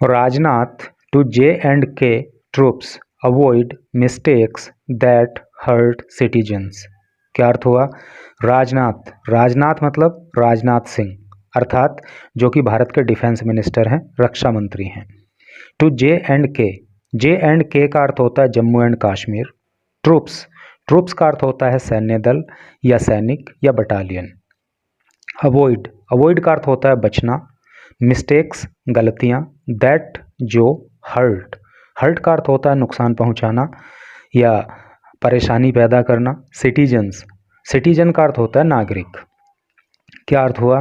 Rajnath to J&K troops avoid mistakes that hurt citizens। क्या अर्थ हुआ? राजनाथ, राजनाथ मतलब राजनाथ सिंह, अर्थात जो कि भारत के डिफेंस मिनिस्टर हैं, रक्षा मंत्री हैं। टू J&K, J&K का अर्थ होता है Jammu and Kashmir. Troops, troops का अर्थ होता है सैन्य दल या सैनिक या बटालियन। अवॉइड, अवॉइड का अर्थ होता है बचना। मिस्टेक्स, गलतियाँ। दैट, जो। हर्ट, हर्ट का अर्थ होता है नुकसान पहुंचाना या परेशानी पैदा करना। सिटीजन्स, सिटीजन का अर्थ होता है नागरिक। क्या अर्थ हुआ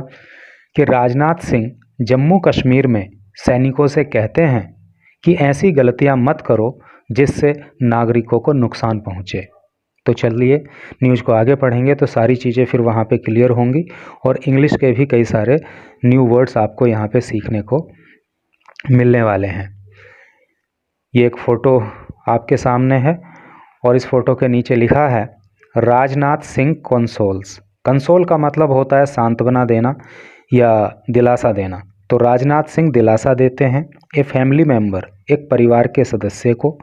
कि राजनाथ सिंह जम्मू कश्मीर में सैनिकों से कहते हैं कि ऐसी गलतियां मत करो जिससे नागरिकों को नुकसान पहुंचे। तो चलिए न्यूज़ को आगे पढ़ेंगे तो सारी चीज़ें फिर वहाँ पे क्लियर होंगी और इंग्लिश के भी कई सारे न्यू वर्ड्स आपको यहाँ पे सीखने को मिलने वाले हैं। ये एक फ़ोटो आपके सामने है और इस फोटो के नीचे लिखा है राजनाथ सिंह कंसोल्स। कंसोल का मतलब होता है सांत्वना देना या दिलासा देना। तो राजनाथ सिंह दिलासा देते हैं ए फैमिली मेंबर, एक परिवार के सदस्य को,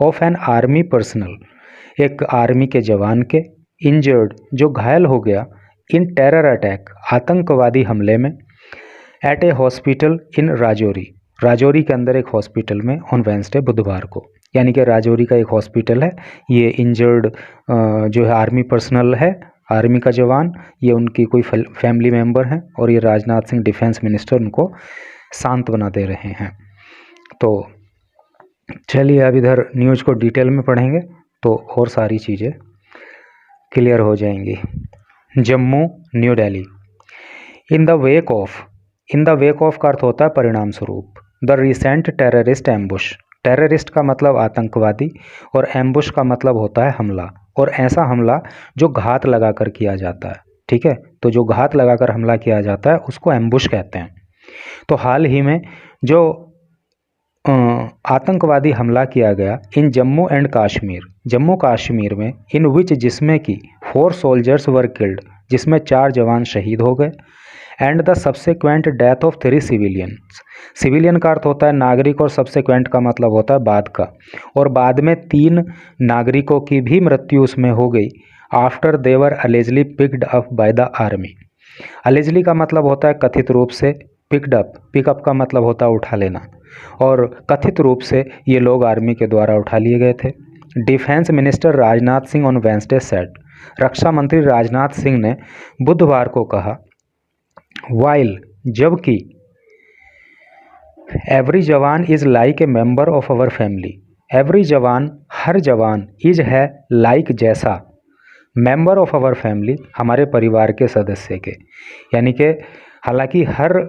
ऑफ एन आर्मी पर्सनल, एक आर्मी के जवान के, इंजर्ड, जो घायल हो गया, इन टेरर अटैक, आतंकवादी हमले में, at a hospital in Rajouri, Rajouri के अंदर एक हॉस्पिटल में, ऑन वेंसडे, बुधवार को। यानी कि राजौरी का एक हॉस्पिटल है। ये इंजर्ड जो है आर्मी पर्सनल है, आर्मी का जवान, ये उनकी कोई फैमिली मेंबर हैं और ये राजनाथ सिंह डिफेंस मिनिस्टर उनको सांत्वना दे रहे हैं। तो चलिए अब इधर न्यूज़ को डिटेल में पढ़ेंगे तो और सारी चीज़ें क्लियर हो जाएंगी। Jammu, new Delhi. In the wake of, in the wake of का अर्थ होता है परिणाम स्वरूप। The recent terrorist ambush, terrorist का मतलब आतंकवादी और एम्बुश का मतलब होता है हमला, और ऐसा हमला जो घात लगाकर किया जाता है। ठीक है, तो जो घात लगाकर हमला किया जाता है उसको एम्बुश कहते हैं। तो हाल ही में जो आतंकवादी हमला किया गया इन जम्मू एंड कश्मीर, जम्मू कश्मीर में, इन विच, जिसमें कि 4 सोल्जर्स वर किल्ड, जिसमें 4 जवान शहीद हो गए, and the subsequent death of 3 civilians. Civilian का अर्थ होता है नागरिक और सब्सिक्वेंट का मतलब होता है बाद का, और बाद में 3 नागरिकों की भी मृत्यु उसमें हो गई। After they were allegedly picked up by the army. Allegedly का मतलब होता है कथित रूप से, पिक्ड अप, पिकअप का मतलब होता है उठा लेना, और कथित रूप से ये लोग आर्मी के द्वारा उठा लिए गए थे। Defence minister Rajnath Singh on Wednesday said, रक्षा मंत्री राजनाथ सिंह ने बुधवार को कहा, वाइल, जबकि, एवरी जवान is like a member of our family, every जवान, हर जवान, इज है, लाइक जैसा, मेंबर ऑफ अवर फैमिली, हमारे परिवार के सदस्य के। यानी कि हालांकि हर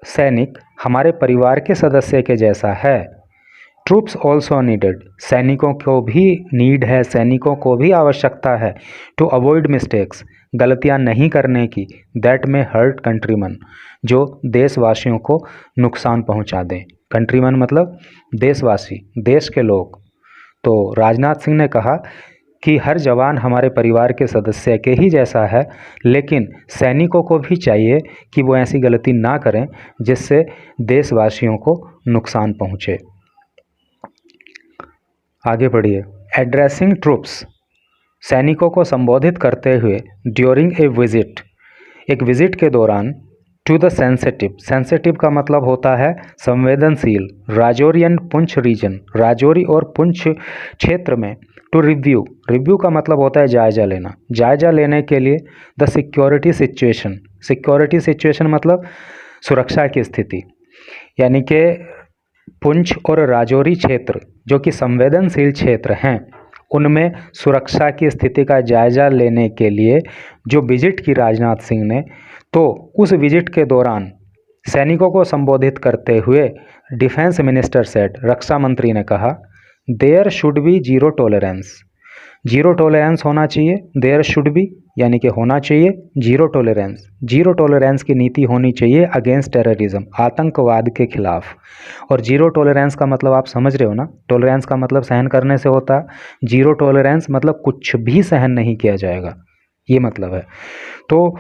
सैनिक हमारे परिवार के सदस्य के जैसा है। ट्रूप्स ऑल्सो नीडेड, सैनिकों को भी नीड है, सैनिकों को भी आवश्यकता है, टू अवॉइड मिस्टेक्स, गलतियां नहीं करने की, दैट में हर्ट कंट्रीमन, जो देशवासियों को नुकसान पहुंचा दें। कंट्रीमन मतलब देशवासी, देश के लोग। तो राजनाथ सिंह ने कहा कि हर जवान हमारे परिवार के सदस्य के ही जैसा है, लेकिन सैनिकों को भी चाहिए कि वो ऐसी गलती ना करें जिससे देशवासियों को नुकसान पहुंचे। आगे बढ़िए। एड्रेसिंग ट्रूप्स, सैनिकों को संबोधित करते हुए, ड्यूरिंग ए विजिट, एक विजिट के दौरान, टू द सेंसिटिव, सेंसिटिव का मतलब होता है संवेदनशील, राजौरी एंड पुंछ रीजन, राजौरी और पुंछ क्षेत्र में, टू रिव्यू, रिव्यू का मतलब होता है जायजा लेना, जायजा लेने के लिए, the security situation, security situation मतलब सुरक्षा की स्थिति। यानी कि पुंछ और राजौरी क्षेत्र जो कि संवेदनशील क्षेत्र हैं, उनमें सुरक्षा की स्थिति का जायजा लेने के लिए जो विजिट की राजनाथ सिंह ने, तो उस विजिट के दौरान सैनिकों को संबोधित करते हुए डिफेंस मिनिस्टर सेड, रक्षा मंत्री ने कहा, there should be zero tolerance, zero tolerance होना चाहिए, देयर शुड बी यानी कि होना चाहिए, जीरो टॉलरेंस, जीरो टॉलरेंस की नीति होनी चाहिए अगेंस्ट टेररिज्म, आतंकवाद के खिलाफ। और जीरो टॉलरेंस का मतलब आप समझ रहे हो ना, टॉलरेंस का मतलब सहन करने से होता है, जीरो टॉलरेंस मतलब कुछ भी सहन नहीं किया जाएगा, ये मतलब है। तो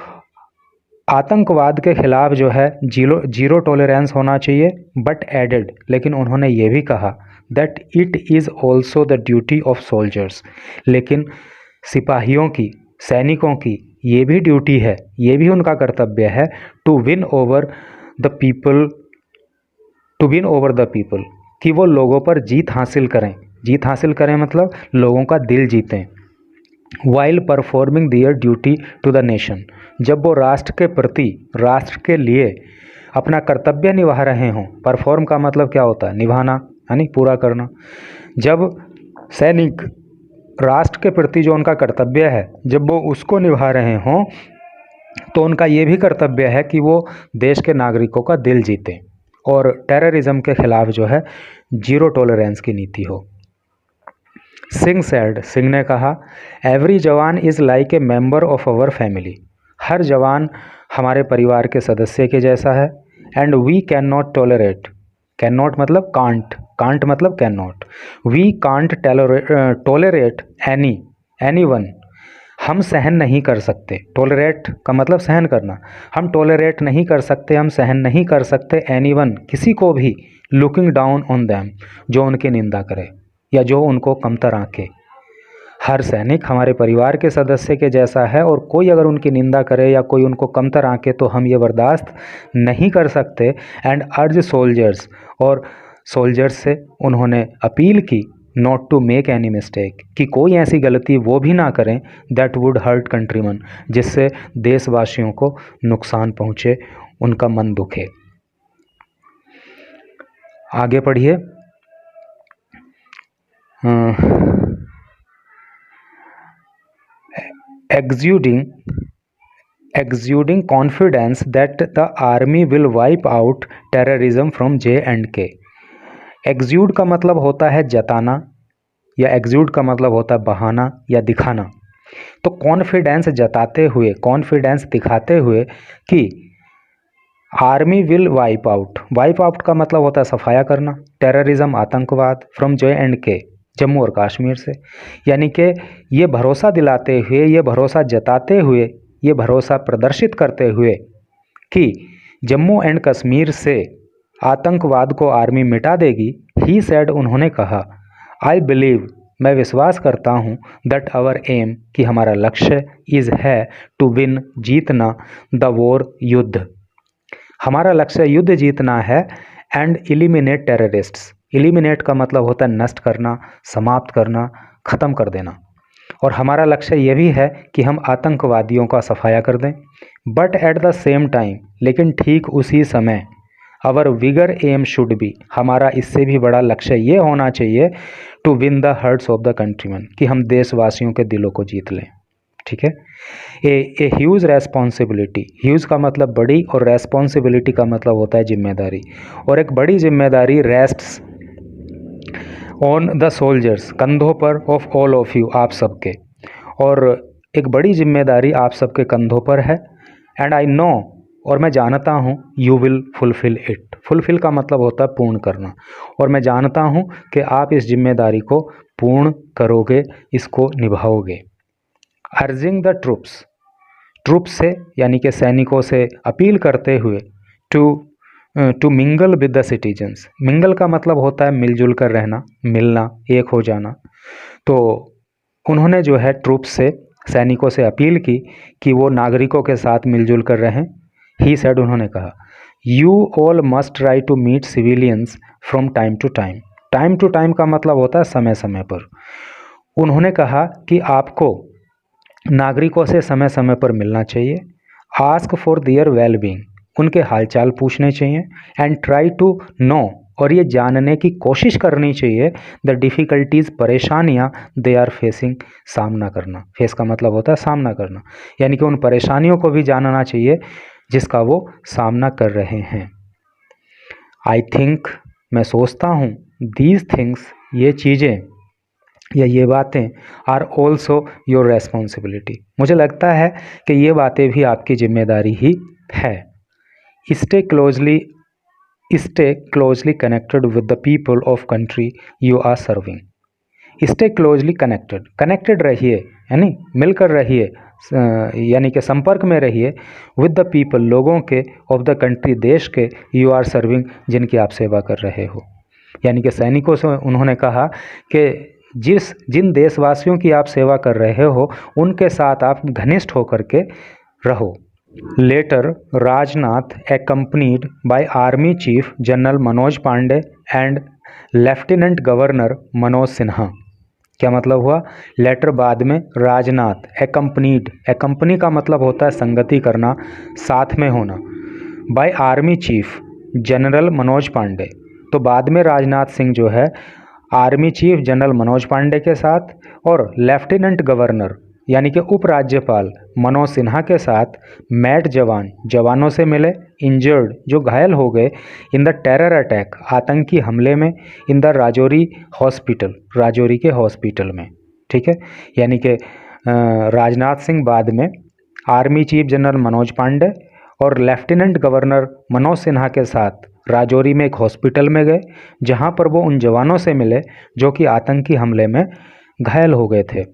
आतंकवाद के खिलाफ जो है जीरो टॉलरेंस होना चाहिए, बट एडेड, लेकिन उन्होंने ये भी कहा that it is also the duty of soldiers, लेकिन सिपाहियों की, सैनिकों की ये भी ड्यूटी है, ये भी उनका कर्तव्य है to win over the people, कि वो लोगों पर जीत हासिल करें। जीत हासिल करें मतलब लोगों का दिल जीतें। While performing their duty to the nation, जब वो राष्ट्र के प्रति, राष्ट्र के लिए अपना कर्तव्य निभा रहे हों। परफॉर्म का मतलब क्या होता है? निभाना, यानी पूरा करना। जब सैनिक राष्ट्र के प्रति जो उनका कर्तव्य है, जब वो उसको निभा रहे हों, तो उनका ये भी कर्तव्य है कि वो देश के नागरिकों का दिल जीतें और टेररिज्म के खिलाफ जो है जीरो टॉलरेंस की नीति हो। सिंह सेड, सिंह ने कहा, every jawan is like a member of our family, हर जवान हमारे परिवार के सदस्य के जैसा है। And we can not tolerate, can not मतलब कांट, कांट मतलब can not, we can't tolerate anyone, हम सहन नहीं कर सकते। टॉलरेट का मतलब सहन करना, हम टॉलरेट नहीं कर सकते, हम सहन नहीं कर सकते एनी वन, किसी को भी, लुकिंग डाउन ऑन दैम, जो उनकी निंदा करे या जो उनको कमतर आंके। हर सैनिक हमारे परिवार के सदस्य के जैसा है और कोई अगर उनकी निंदा करे या कोई उनको कमतर आंके तो हम ये बर्दाश्त नहीं कर सकते। एंड अर्ज सोल्जर्स, और सोल्जर्स से उन्होंने अपील की not to make any mistake, कि कोई ऐसी गलती वो भी ना करें दैट वुड हर्ट कंट्रीमन, जिससे देशवासियों को नुकसान पहुँचे, उनका मन दुखे। आगे पढ़िए। exuding confidence that the army will wipe out terrorism from J&K। exude का मतलब होता है जताना, या exude का मतलब होता है बहाना या दिखाना। तो कॉन्फिडेंस जताते हुए, कॉन्फिडेंस दिखाते हुए कि army will wipe out, wipe out का मतलब होता है सफाया करना, टेररिज्म आतंकवाद, फ्रॉम J&K जम्मू और कश्मीर से। यानी कि ये भरोसा दिलाते हुए, ये भरोसा जताते हुए, ये भरोसा प्रदर्शित करते हुए कि जम्मू एंड कश्मीर से आतंकवाद को आर्मी मिटा देगी, ही सेड, उन्होंने कहा, आई बिलीव, मैं विश्वास करता हूँ, दैट आवर एम, कि हमारा लक्ष्य, इज़ है, टू विन, जीतना, द वॉर, युद्ध, हमारा लक्ष्य युद्ध जीतना है, एंड एलिमिनेट टेररिस्ट्स, एलिमिनेट का मतलब होता है नष्ट करना, समाप्त करना, ख़त्म कर देना, और हमारा लक्ष्य ये भी है कि हम आतंकवादियों का सफाया कर दें। But at the same time, लेकिन ठीक उसी समय, our bigger aim should be, हमारा इससे भी बड़ा लक्ष्य ये होना चाहिए, to win the hearts of the countrymen, कि हम देशवासियों के दिलों को जीत लें। ठीक है। ए ह्यूज रेस्पॉन्सिबिलिटी, ह्यूज का मतलब बड़ी और रेस्पॉन्सिबिलिटी का मतलब होता है जिम्मेदारी, और एक बड़ी जिम्मेदारी रेस्ट्स ऑन द सोल्जर्स, कंधों पर, ऑफ ऑल ऑफ यू, आप सबके, और एक बड़ी जिम्मेदारी आप सबके कंधों पर है। एंड आई नो, और मैं जानता हूँ, you will fulfil it, fulfil का मतलब होता है पूर्ण करना, और मैं जानता हूँ कि आप इस जिम्मेदारी को पूर्ण करोगे, इसको निभाओगे। अर्जिंग द ट्रूप्स, ट्रूप्स से यानी कि सैनिकों से अपील करते हुए, to mingle with the citizens, mingle का मतलब होता है मिलजुल कर रहना, मिलना, एक हो जाना। तो उन्होंने जो है ट्रूप्स से, सैनिकों से अपील की कि वो नागरिकों के साथ मिलजुल कर रहें। ही सेड, उन्होंने कहा, you all must try to meet civilians from time to time, time to time का मतलब होता है समय समय पर। उन्होंने कहा कि आपको नागरिकों से समय समय पर मिलना चाहिए, ask for their well being, उनके हालचाल पूछने चाहिए, एंड ट्राई टू नो, और ये जानने की कोशिश करनी चाहिए, द डिफ़िकल्टीज़, परेशानियाँ, दे आर फेसिंग, सामना करना, फेस का मतलब होता है सामना करना, यानी कि उन परेशानियों को भी जानना चाहिए जिसका वो सामना कर रहे हैं। आई थिंक, मैं सोचता हूँ, दीज थिंग्स, ये चीज़ें या ये बातें, आर ऑल्सो योर रेस्पॉन्सिबिलिटी, मुझे लगता है कि ये बातें भी आपकी जिम्मेदारी ही है। Stay closely connected with the people of country you are serving. Stay closely connected, connected रहिए, यानी मिलकर रहिए यानी कि संपर्क में रहिए विद द पीपल, लोगों के, ऑफ द कंट्री, देश के, यू आर सर्विंग, जिनकी आप सेवा कर रहे हो। यानी कि सैनिकों से उन्होंने कहा कि जिन देशवासियों की आप सेवा कर रहे हो उनके साथ आप घनिष्ठ होकर के रहो। Later Rajnath accompanied by army chief general Manoj Pande and lieutenant governor Manoj Sinha. क्या मतलब हुआ? लेटर बाद में राजनाथ accompanied, accompany का मतलब होता है संगति करना, साथ में होना, by army chief general Manoj Pande, तो बाद में राजनाथ सिंह जो है army chief general Manoj Pande के साथ और लेफ्टिनेंट गवर्नर यानी कि उपराज्यपाल मनोज सिन्हा के साथ मैट जवानों से मिले, इंजर्ड जो घायल हो गए, इन द टेरर अटैक आतंकी हमले में, in the Rajouri hospital, Rajouri के हॉस्पिटल में। ठीक है, यानी कि राजनाथ सिंह बाद में army chief general Manoj Pande और लेफ्टिनेंट गवर्नर मनोज सिन्हा के साथ राजौरी में एक हॉस्पिटल में गए, जहां पर वो उन जवानों से मिले जो कि आतंकी हमले में घायल हो गए थे।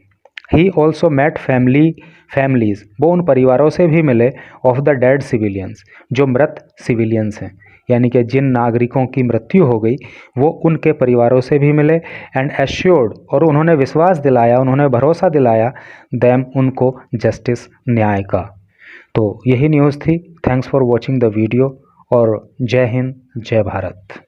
ही ऑल्सो मेट फैमिलीज, वो उन परिवारों से भी मिले, ऑफ द डेड सिविलियंस, जो मृत सिविलियंस हैं, यानी कि जिन नागरिकों की मृत्यु हो गई वो उनके परिवारों से भी मिले। एंड एश्योर्ड, और उन्होंने विश्वास दिलाया, उन्होंने भरोसा दिलाया, देम, उनको, जस्टिस, न्याय का। तो यही न्यूज़ थी। Thanks for watching the video और जय हिंद, जय भारत।